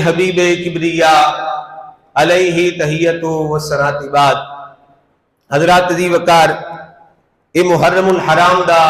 حبیب کبریا علیہ تحیت و سنات بعد حضرات عزیز وقار اے محرم الحرام دا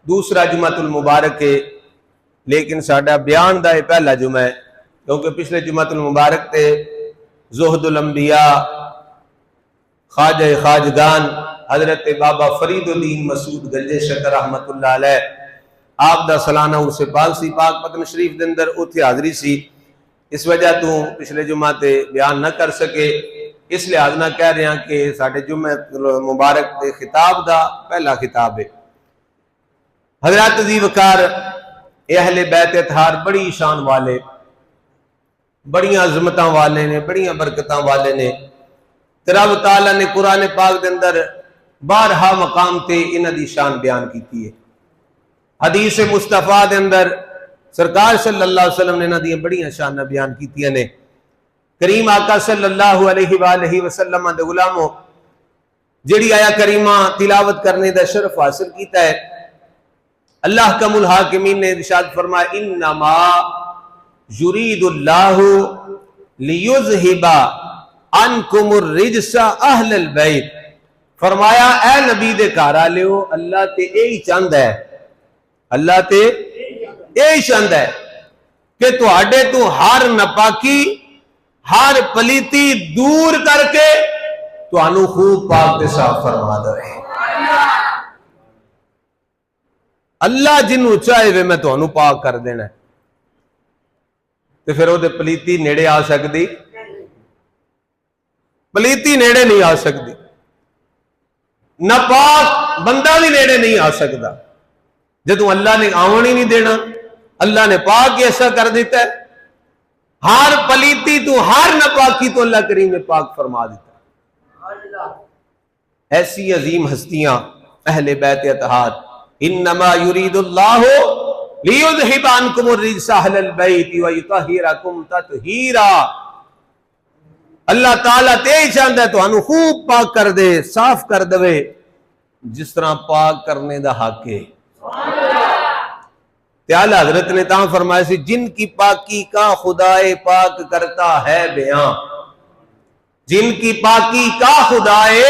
دوسرا جمعۃ المبارک ہے، لیکن ساڈا بیان دا پہلا جمعہ ہے، کیونکہ پچھلے جمعۃ المبارک تے زہد الانبیاء خواجہ خواجگان حضرت بابا فرید الدین مسعود گنج شکر رحمت اللہ علیہ آپ دا سالانہ عرس پاک سی، پاک پتن شریف دے اندر اوتھے حاضری سی، اس وجہ تو پچھلے جمعہ تے بیان نہ کر سکے، اس لحاظ نہ کہہ رہے ہیں کہ ساڈے جمعہ مبارک دے خطاب دا پہلا خطاب ہے۔ حضرات عزیز وقار اہل بیت اطہار بڑی شان والے، بڑی عظمتاں والے نے، بڑی برکتاں والے نے، رب تعالیٰ نے قرآن پاک دے اندر بارہا مقام تے انہاں دی شان بیان کیتی ہے۔ حدیث مصطفیٰ دے اندر سرکار صلی اللہ علیہ وسلم نے انہاں دی بڑی شان بیان کیتیاں نے۔ کریم آقا صلی اللہ علیہ وآلہ وسلم دے غلاموں جڑی آیا کریمہ تلاوت کرنے دا شرف حاصل کیتا ہے، اللہ کم الحاکمین نے ارشاد فرمایا انما یرید اللہ لیذہب عنکم الرجس اہل البیت، فرمایا اے نبی دے گھر والےو اللہ تے یہی چاہندا ہے، اللہ تے یہی چاہندا ہے کہ تواڈے تو ہر ناپاکی ہر پلیتی دور کر کے تانوں خوب پاک تے صاف فرما دے۔ اللہ جنوں چاہے وے میں تانوں پاک کر دینا ہے، تے پھر وہ پلیتی نیڑے آ سکتی، پلیتی نیڑے نہیں آ سکتی، ناپاک بندہ بھی نیڑے نہیں آ سکتا، جدوں اللہ نے آون ہی نہیں دینا، اللہ نے پاک ایسا کر دیتا ہے، ہر پلیتی تو ہر ناپاکی تو اللہ کریم نے پاک فرما دیتا ہے۔ ایسی عظیم ہستیاں اہل بیت اطہار، انما یرید اللہ لیذہب عنکم الرجس اہل البیت ویطہرکم تطہیرا، اللہ تعالیٰ تے ہی چاہتا ہے تو انہوں خوب پاک کر دے، صاف کر دے، جس طرح پاک کرنے دا حق ہے۔ تعالیٰ حضرت نے تاں فرمایا سی جن کی پاکی کا خدائے پاک کرتا ہے بیان، جن کی پاکی کا خدائے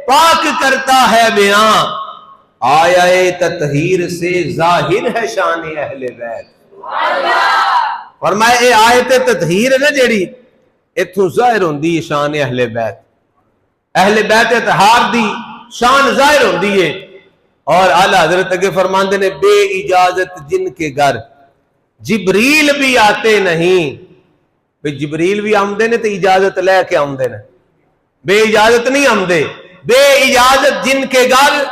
پاک کرتا ہے بیان، آیا تطہیر سے ظاہر ہے شان اہل بیت۔ فرمایا اے آیت تطہیر ہے نا جیڑی اتھوں ظاہر ہوندی شان اہل بیت، اہل بیت اطہار دی شان ظاہر ہوندی ہے۔ اور اعلیٰ حضرت اگے فرماندے نے بے اجازت جن کے گھر جبریل بھی آتے نہیں، بے جبریل بھی آمدے نے تو اجازت لے کے آمدے نے، بے اجازت نہیں آمدے، بے اجازت جن کے گھر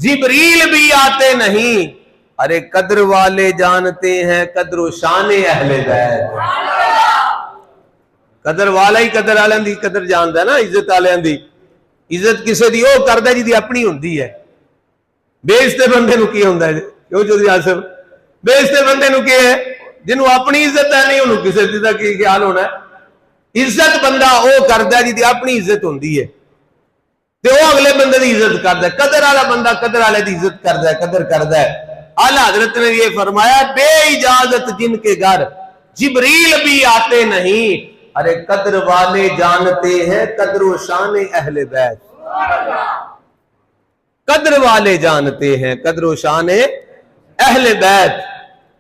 جبریل بھی آتے نہیں، ارے قدر والے جانتے ہیں قدر و شان اہل بیت۔ قدر والا ہی قدر والوں دی قدر جاندا ہے نا، عزت والوں دی عزت کسے دی او کردا جی دی اپنی ہوندی ہے۔ بے عزت بندے نو کی ہوندا ہے کیوں جو آصف بے عزت بندے نو کی ہے جنوں اپنی عزت ہے نہیں انہوں کسے دا کی خیال ہونا ہے۔ عزت بندہ او کردا ہے جی دی اپنی عزت ہوندی ہے تے او اگلے بندے دی عزت کردا ہے، قدر والا بندہ قدر والے دی عزت کردا ہے، قدر کردا ہے۔ اعلیٰ حضرت نے یہ فرمایا بے اجازت جن کے گھر جبریل بھی آتے نہیں، ارے قدر والے جانتے ہیں قدر و شان اہل بیت، قدر والے جانتے ہیں قدر و شان اہل بیت۔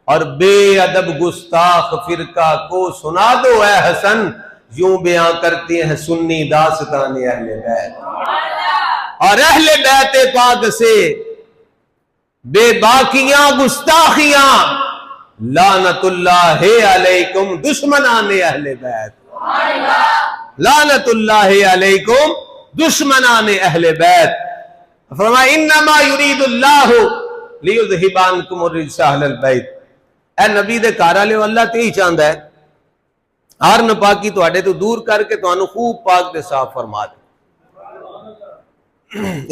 اور بے ادب گستاخ فرقہ کو سنا دو اے حسن، یوں بیان کرتے ہیں سنی داستان اہل بیت۔ اور اہل بیت پاک سے بے باکیاں گستاخیاں لعنت اللہ علیکم دشمنان اہل بیت، لعنت اللہ علیکم دشمنان اہل بیت۔ فرمایا انما یرید اللہ لیذہب عنکم الرجس اہل البیت، اے نبی دے گھر والےو اللہ تے ہی چاہندا ہے ہر ناپاکی تواڈے تو دور کر کے تانوں خوب پاک تے صاف فرما دے۔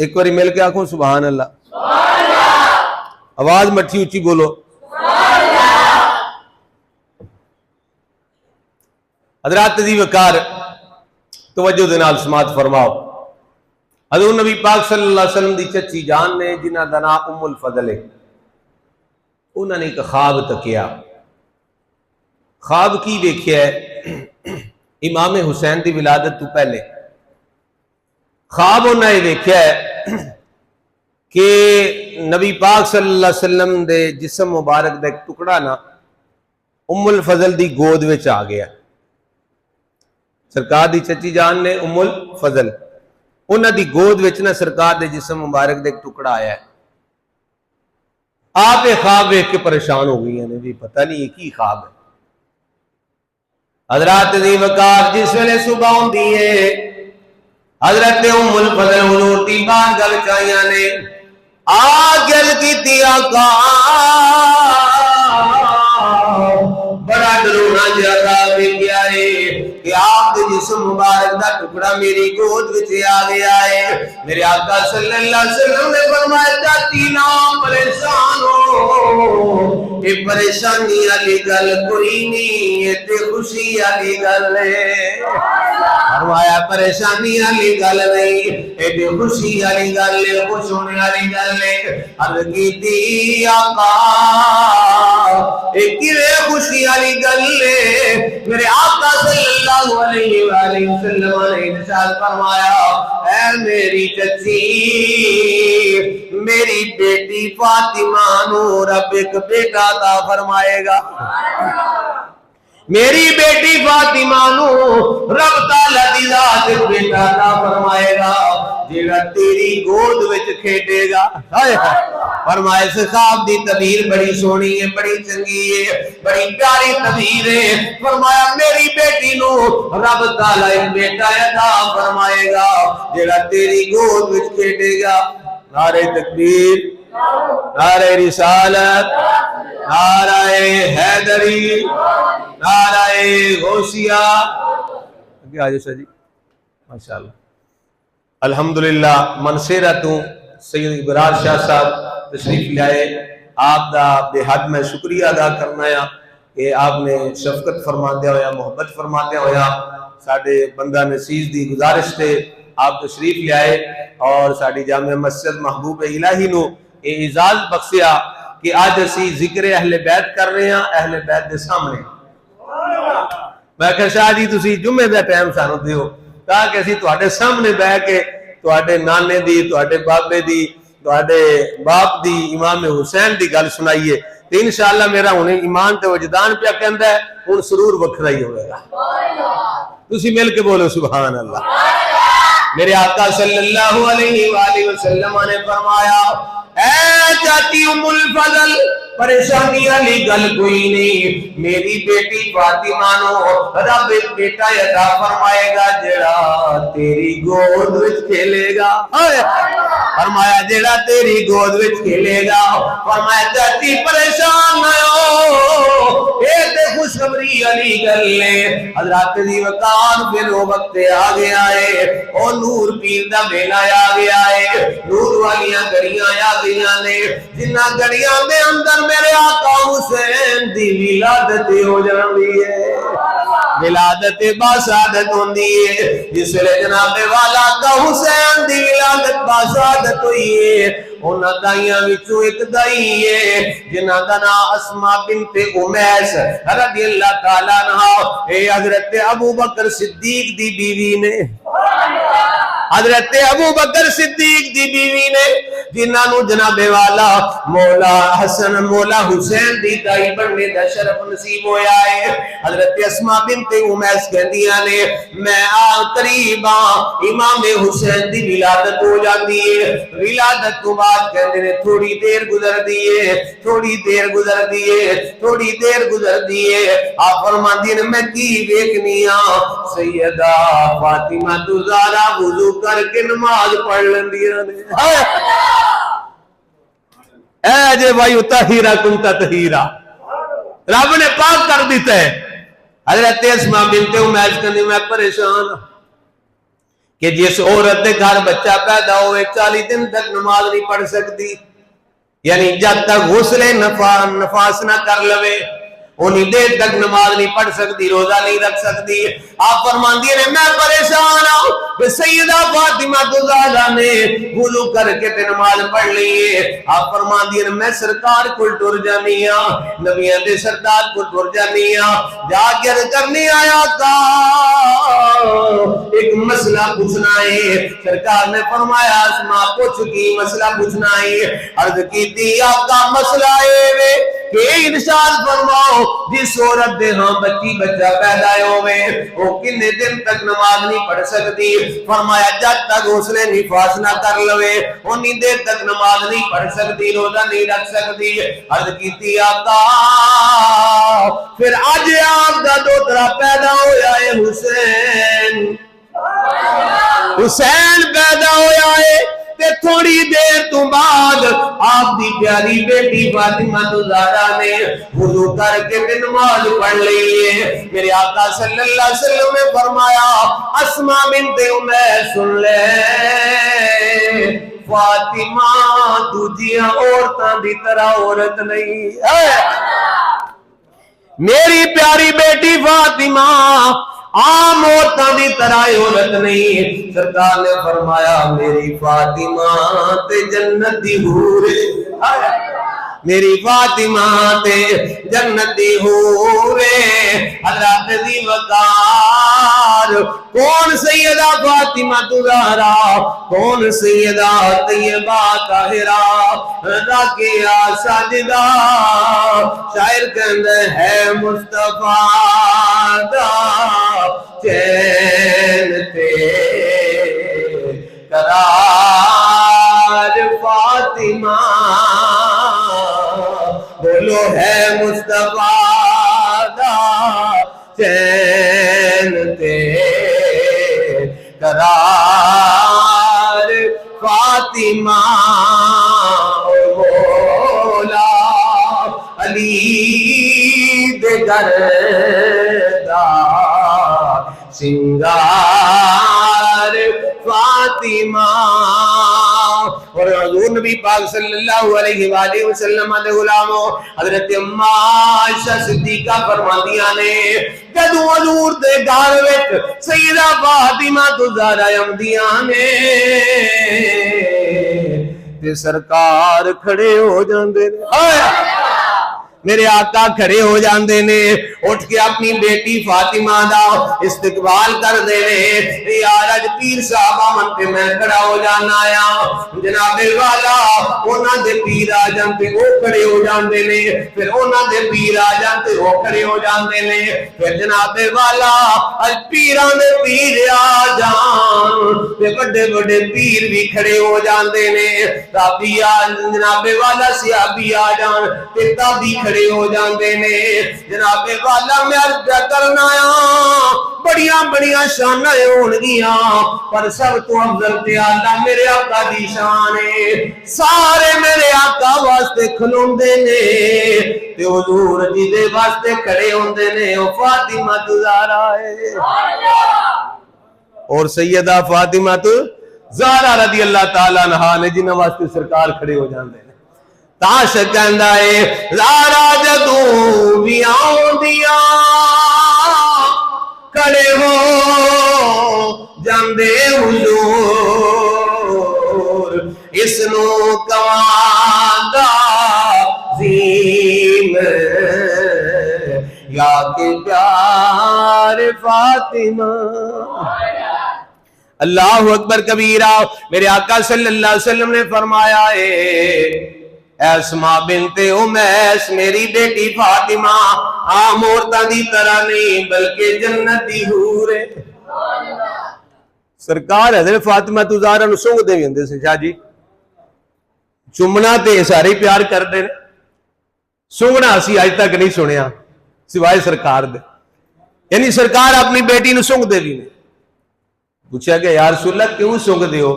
ایک باری مل کے آکھو سبحان اللہ، آواز مٹھی اچھی بولو۔ حضرات عزیز وقار توجہ دے نال سماعت فرماؤ، حضور نبی پاک صلی اللہ علیہ وسلم دی چچی جان نے جنہ دا نام ام الفضل ہے، انہوں نے ایک خواب تکیا، خواب کی ویکھیا ہے امام حسین دی ولادت تو پہلے خواب انہاں یہ ویکھیا ہے کہ نبی پاک صلی اللہ علیہ وسلم دے جسم مبارک دا ایک ٹکڑا نا ام الفضل دی گود وچ آ گیا. سرکار دی چچی جان نے ام الفضل انہاں دی گود وچ نا سرکار دے جسم مبارک دا ایک ٹکڑا آیا ہے. آپ یہ خواب ویکھ کے پریشان ہو گئی ہیں بھی پتہ نہیں یہ کی خواب ہے. حضرات دی وقار جس ویلے صبح ہوندی ہے حضرت ام الفضل حضور دی بار گل چاہیاں نے آ گل کیتی آقا بڑا ڈرونا جاتا ویکھیا ہے کہ آپ کے جسم مبارک دا ٹکڑا میری گود وچ آ گیا ہے. میرے آقا صلی اللہ علیہ وسلم نے فرمایا چاچی نہ پریشان ہو یہ پریشانی والی گل کوئی نہیں یہ تے خوشی والی گل ہے. فرمایا پریشانی والی گل نہیں یہ تے خوشی والی گل ہے خوش ہونے والی گل ہے. عرض کیتی آقا یہ کیویں خوشی والی گل ہے. میرے آقا صلی اللہ علیہ وآلہ وسلم نے ارشاد فرمایا اے میری چچی میری بیٹی فاطمہ نو رب ایک بیٹا عطا فرمائے گا. میری بیٹی فاطمہ نو رب تعالی دی ذات ایک بیٹا عطا فرمائے گا جیڑا تیری گود وچ کھیڈے گا. فرمایا اس خواب دی تعبیر بڑی سونی ہے بڑی چنگی ہے بڑی پیاری تعبیر ہے. فرمایا میری بیٹی نو رب تعالی ایک بیٹا عطا فرمائے گا جیڑا تیری گود وچ کھیڈے گا. نعرہ تکبیر نعرہ رسالت نعرہ حیدری نعرہ غوثیہ. آگے آجو سر جی ماشاءاللہ. الحمدللہ منصیرتوں سید ابرار شاہ صاحب تشریف لائے. آپ دا بے حد میں شکریہ ادا کرنا ہے کہ آپ نے شفقت فرما دیا ہویا محبت فرما دیا ہویا ساڑھے بندہ نسیز دی گزارش تے آپ تشریف لے آئے اور ساڑھی جامع مسجد محبوب الہی نو اے اعزاز بخشیا کہ آج اسی ذکر اہل بیت کر رہے ہیں اہل بیت دے سامنے. میں کہ شاہ جی تسی جمعے دا ٹائم سانو دیو تاکہ اسی تواڈے سامنے بہ کے تواڈے نانے دی تواڈے بابے دی تواڈے باپ دی امام حسین دی گل سنائیے تو انشاءاللہ میرا انہیں ایمان تے وجدان پہ کہندا ہے ان سرور وکھرا ہی ہوئے گا. تسی مل کے بولو سبحان اللہ. میرے آقا صلی اللہ علیہ وآلہ وسلم نے فرمایا اے چاچی ام الفضل پریشانی والی گل کوئی نہیں میری بیٹی فاطمہ نو رب ایک بیٹا عطا فرمائے گا جڑا تیری گود وچ کھیلے گا. فرمایا جڑا تیری گود وچ کھیلے گا. فرمایا چاچی پریشان نہ ہو اے تے خوشخبری والی گل ہے. حضرات دی وقار پھر وہ وقت آ گیا ہے او نور پیر دا میلہ آ گیا ہے. نور والیاں گڑیاں آ گئیاں نے جنہ گڑیاں دے اندر میرے آقا حسین دی ولادت ہو جاندی ہے. ولادت باسعادت ہوندی ہے جس ویلے جناب والا آقا حسین دی ولادت باسعادت ہوئی ہے. انہاں دائیاں وچوں ایک دائی ہے جنہاں دا نام اسماء بنت امیس رضی اللہ تعالیٰ عنہ اے حضرت ابو بکر صدیق دی بیوی نے حضرت ابو بکر صدیق دی بیوی نے جنہاں نو جناب والا مولا حسن مولا حسین دی دائی بننے دا شرف نصیب ہویا ہے. حضرت اسماء بنت امیس کہندیاں نے میں قریب امام حسین دی ولادت ہو جاندی ہے. ولادت تو بعد کہندے نے تھوڑی دیر گزر دیئے تھوڑی دیر گزر دیئے تھوڑی دیر گزر دیئے. آپ فرماندی نے میں کی ویکنیاں سیدہ فاطمہ زہرا وضو کر کے نماز پڑھ لیندیاں نے. اے جے بھائی تہیرا کنتا تہیرا رب نے پاک کر دیتا ہے. حضرت اسماء بنت امیس کہندی میں پریشان کہ جس عورت دے گھر بچہ پیدا ہوئے 40 دن تک نماز نہیں پڑھ سکتی یعنی جب تک غسل نفاس نہ کر لوے انہی دیر تک نماز نہیں پڑھ سکتی، روزہ نہیں رکھ سکتی۔ آپ فرماندی نے میں پریشان ہوں کہ سیدہ فاطمہ زہرا نے وضو کر کے تے نماز پڑھ لیے۔ آپ فرماندی نے میں سرکار کو ٹر جانی ہاں، نبیاں دے سردار کو ٹر جانی ہاں، جا کے کرنی آیا کا ایک مسئلہ پوچھنا ہے۔ سرکار نے فرمایا اسما پوچھ کی مسئلہ پوچھنا ہے۔ عرض کی تھی آپ کا مسئلہ ہے کہ ارشاد فرماؤ جس عورت دے ہاں بچی بچہ پیدا ہوئے وہ کتنے دن تک نماز نہیں پڑھ سکتی؟ فرمایا جب تک غسل نفاس نہ کر لوے انی دیر تک نماز نہیں پڑھ سکتی، روزہ نہیں رکھ سکتی۔ عرض کی تھی آقا پھر آج آپ کا دوترا پیدا ہویا ہے حسین، حسین پیدا ہویا ہے تے تھوڑی دیر تو بعد آپ دی پیاری بیٹی فاطمہ زہرا نے وضو کر کے نماز پڑھ لی ہے۔ میرے آقا صلی اللہ علیہ وسلم نے فرمایا اسماء بنت عمیس سن لے فاطمہ دوجیاں عورتاں دی طرح عورت نہیں ہے، میری پیاری بیٹی فاطمہ عام عورتاں دی طرح عورت نہیں۔ سرکار نے فرمایا میری فاطمہ تے جنت دی حور ہے، میری فاطمہ تے جنت دی حور ہے۔ حضرت دی وقار کون سیدہ فاطمہ زہرا، کون سیدہ طیبہ طاہرہ راکعہ ساجدہ، شاعر کہندے ہے مصطفیٰ دا چین تے قرار فاطمہ، بولو ہے مصطفیٰ دا چین تے قرار فاطمہ، مولا علی دے گھر دا سنگار فاطمہ۔ اور حضور نبی پاک صلی اللہ علیہ وآلہ وسلم دے غلاموں حضرت اما عائشہ صدیقہ فرماندیاں نے جدوں حضور دے گھر وچ سیدہ فاطمہ زہرا آمدیاں نے تے سرکار کھڑے ہو جاندے نے، میرے آقا کھڑے ہو جاندے نے، اٹھ کے اپنی بیٹی فاطمہ دا استقبال کر دے نے، یار اج پیر صاحب آمن تے میں کھڑا ہو جانا آیا، جناب والا انہاں دے پیر آ جان تے وہ کھڑے ہو جاندے نے، پھر انہاں دے پیر آ جان تے وہ کھڑے ہو جاندے نے، پھر جناب والا اج پیراں دے پیر آ جان تے بڑے بڑے پیر بھی کھڑے ہو جاندے نے، تابعی آ جناب والا صحابی آ جان تے تابعی کھڑے ہو جاندے نے۔ جناب والا میں عرض کرنا آیا بڑیاں بڑیاں شاناں ہونگیاں پر سب تو افضل تے اعلیٰ میرے آقا دی شان ہے، سارے میرے آقا واسطے کھلوندے نے تے حضور جی دے واسطے کھڑے ہوندے نے، او فاطمہ زہرا ہے۔ اور سیدہ فاطمہ زہرا رضی اللہ تعالیٰ عنہا نے جنہاں واسطے سرکار کھڑے ہو جاندے نے۔ تاش کہندا ہے زہرا جدوں بھی آوندیاں کھڑے ہو جاندے حضور، اس نو کواں عظیم یا کہ پیار فاطمہ۔ اللہ اکبر کبیرہ۔ میرے آقا صلی اللہ علیہ وسلم نے فرمایا ہے اسماء بنت عمیس میری بیٹی فاطمہ عام عورتاں دی طرح نہیں بلکہ جنت دی حور ہے۔ سرکار حضرت فاطمہ زہرا نو سونگ دے ہوندے سے شاہ جی، چمنا تے سارے پیار کر دے، سونگنا اسی اج تک نہیں سنیا سوائے سرکار دے، یعنی سرکار اپنی بیٹی نو سونگ دے بھی نہیں۔ پوچھا کہ یا رسول اللہ کیوں سونگ دے ہو؟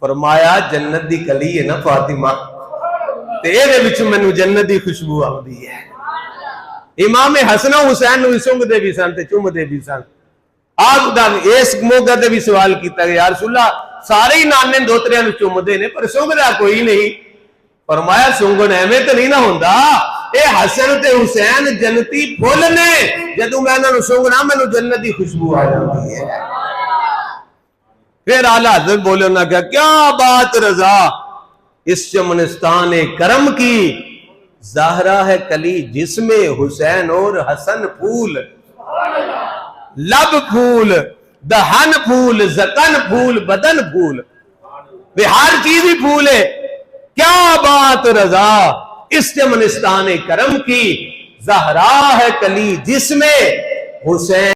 فرمایا جنت دی کلی ہے نا فاطمہ، تے اے دے وچ مینوں جنت دی خوشبو آندی ہے۔ امام حسن و حسین نو سونگ دے بھی سن تے چوم دے بھی سن۔ آپ دا اس موقع تے بھی سوال کیتا کہ یا رسول اللہ سارے ہی نانے دوتریاں نو چوم دے نے پر سونگدا کوئی نہیں۔ فرمایا سونگن ایویں تے نہیں نہ ہوندا، اے حسن تے حسین جنتی پھول نے، جدو میں انہوں سونگنا میں جنتی خوشبو آ جاتی ہے۔ پھر اعلیٰ حضرت بولے انہوں نے کہا کیا بات رضا، اس چمنستان کرم کی زہرا ہے کلی جس میں حسین اور حسن پھول، لب پھول، دہن پھول، زکن پھول، بدن پھول، وہ ہر چیز ہی پھول ہے۔ کیا بات رضا، اس چمنستان کرم کی زہرا ہے کلی جس میں حسین